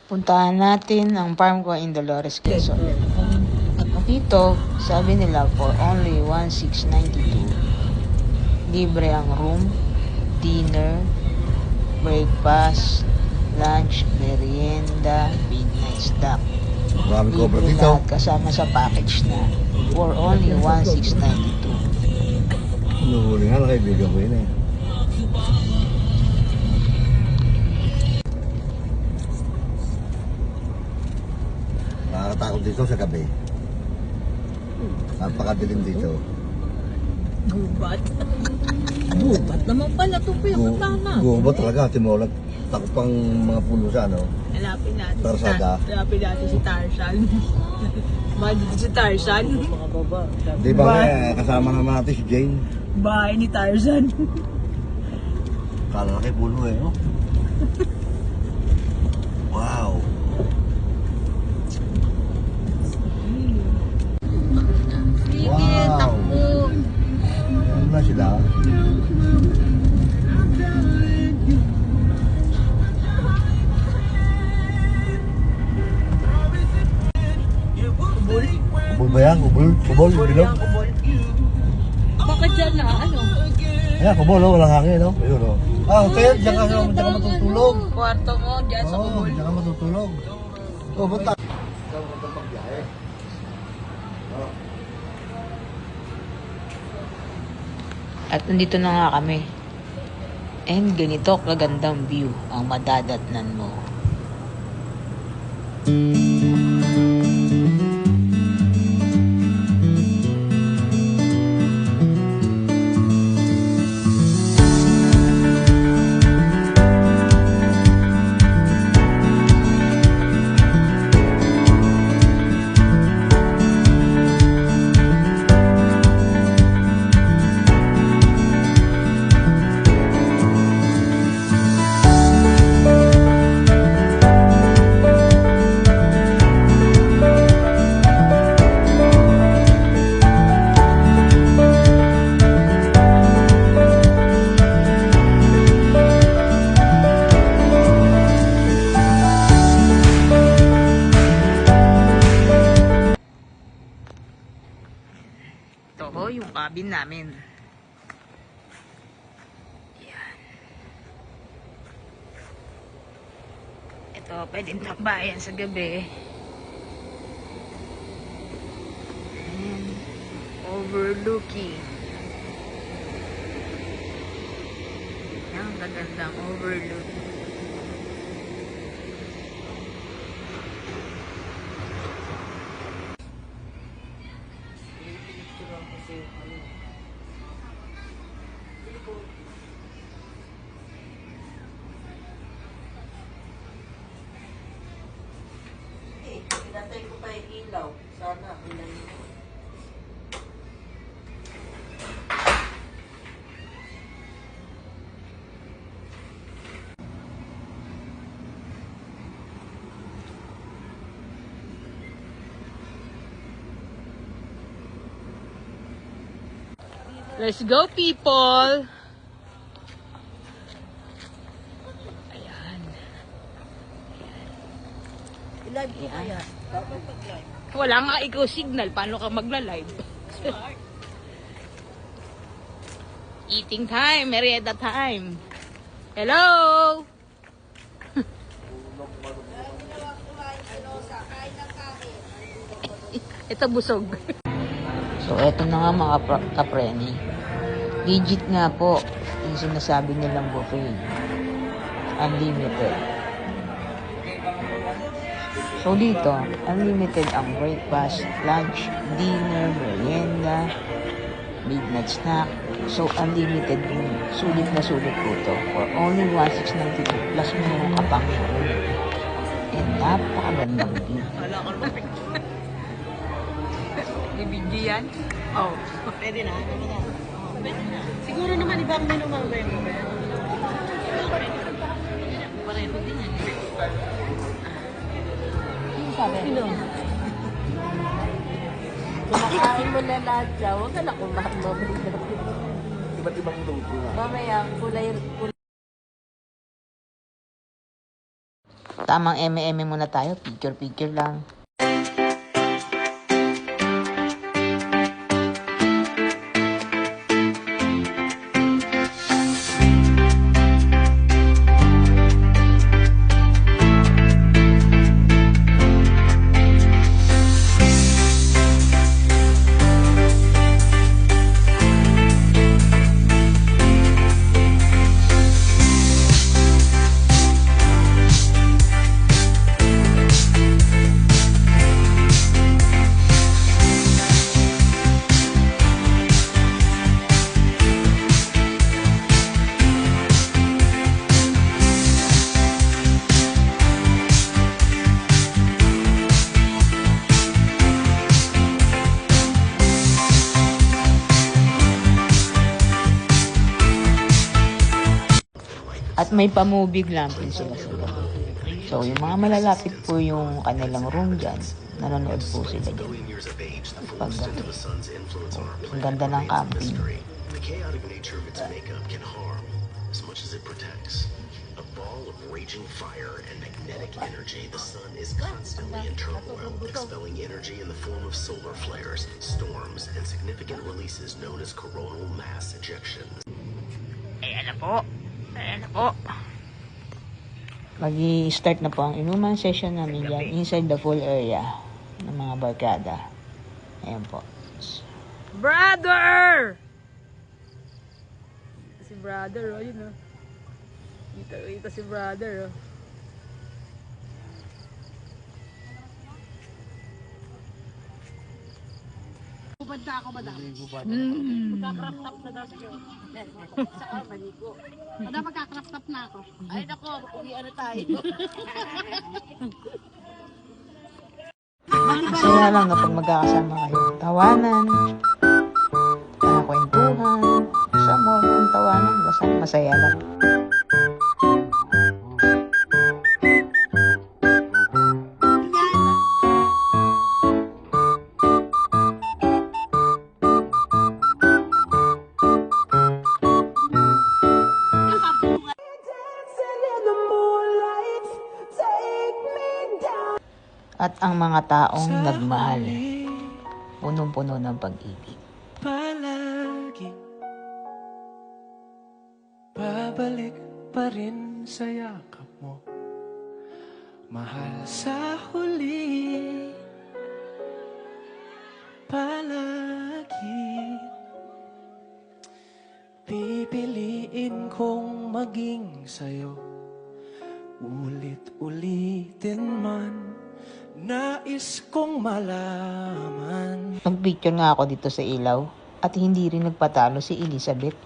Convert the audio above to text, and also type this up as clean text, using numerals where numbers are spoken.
Puntahan natin ang farm ko in Dolores, Quezon. Dito, sabi nila for only 1,692, libre ang room, dinner, breakfast, lunch, merienda, midnight snack. Libre lahat kasama sa package na for only 1,692. Nuhuli nga, nakaibigan ko yun eh. Nakakatakot dito sa gabi. Napakadilim dito. Gubat. Gubat naman pala ito po yung tama. Gubat talaga, timolag. Takot pang mga pulo sa ano. Hanapin natin, Tarsada. hanapin natin si Tarzan. Bahay dito si Tarzan. Di ba kasama naman natin si Jane? Bahay ni Tarzan. Kala kay pulo eh, no? Wow! Sige, takbo. Ano na sila? Kubol. Kubol ba yan? Kubol? Kubol? Bilog? Kubol. Bakit dyan na? Ano? Ayan, kubol, oh, walang hangin, no? Ayun, oh. Ah, hotel, diyan ka matutulog. Kwarto mo, dyan sa Oo, kubol. diyan ka matutulog. Oh, punta. At nandito na nga kami. And ganito kagandang view ang madadatnan mo. Ito ho, yung cabin namin. Yan. Ito, pwedeng tambayan sa gabi. And overlooking. Yan, kagandang overlook. Pinatay ko pa yung ilaw. Sana, ilan yun. Let's go, people! Ayan. I-live ko kaya. Dapat mag-live. Wala nga ikaw signal. Paano ka magla-live? Eating time. Merienda time. Hello! Ito busog. So, eto na nga mga kapreni. Legit nga po yung sinasabi nilang buffet. Unlimited. So, dito, unlimited ang breakfast, lunch, dinner, merienda, midnight snack. So, unlimited yung sulit na sulit po ito. For only 1,692 plus meron ka pang room. And napakagandang view. Wala ka naman. Ibigay yan? Oo. Oh. Pwede na? Pwede na. Pwede na. Siguro naman ibang menu mga ba yung pareho din yan. Sabi? Sino? Kumakain mo na lahat siya. Huwag ka na kumain mo. Iba't ibang luto nga. Mamaya, kulay. Tamang eme-eme muna tayo. Picture-picture lang. At may pa-movie glamping sila. So, yung mga malalapit po yung kanilang room dyan, nanonood po sila dyan. Paggabi. Ang ganda ng camping. The chaotic nature of its makeup can harm as much as it protects. A ball of raging fire and magnetic energy, the sun is constantly in turmoil, expelling energy in the form of solar flares, storms, and significant releases known as coronal mass ejections. Ayan na po. Mag-i-start na po ang inuman session namin dyan inside the full area ng mga barkada. Ayan po. Brother! Si brother, oh, yun, oh. Kita si brother, oh. Hubad na ako, madam. Magka-crop top na daw siya. Sa maligo. Madam, magka-crop top na ako. Ay, nako, uwian na tayo. Masaya lang kapag magkakasama kayo. Tawanan, kwentuhan, sa mo ang tawanan, basta masaya lang. At ang mga taong nagmahal, punong-puno ng pag-ibig. Palagi babalik pa rin sa yakap mo, mahal sa huli. Palagi pipiliin kong maging sa'yo, ulit-ulitin man. Nais kong malaman. Nag-picture nga ako dito sa ilaw at hindi rin nagpatalo si Elizabeth.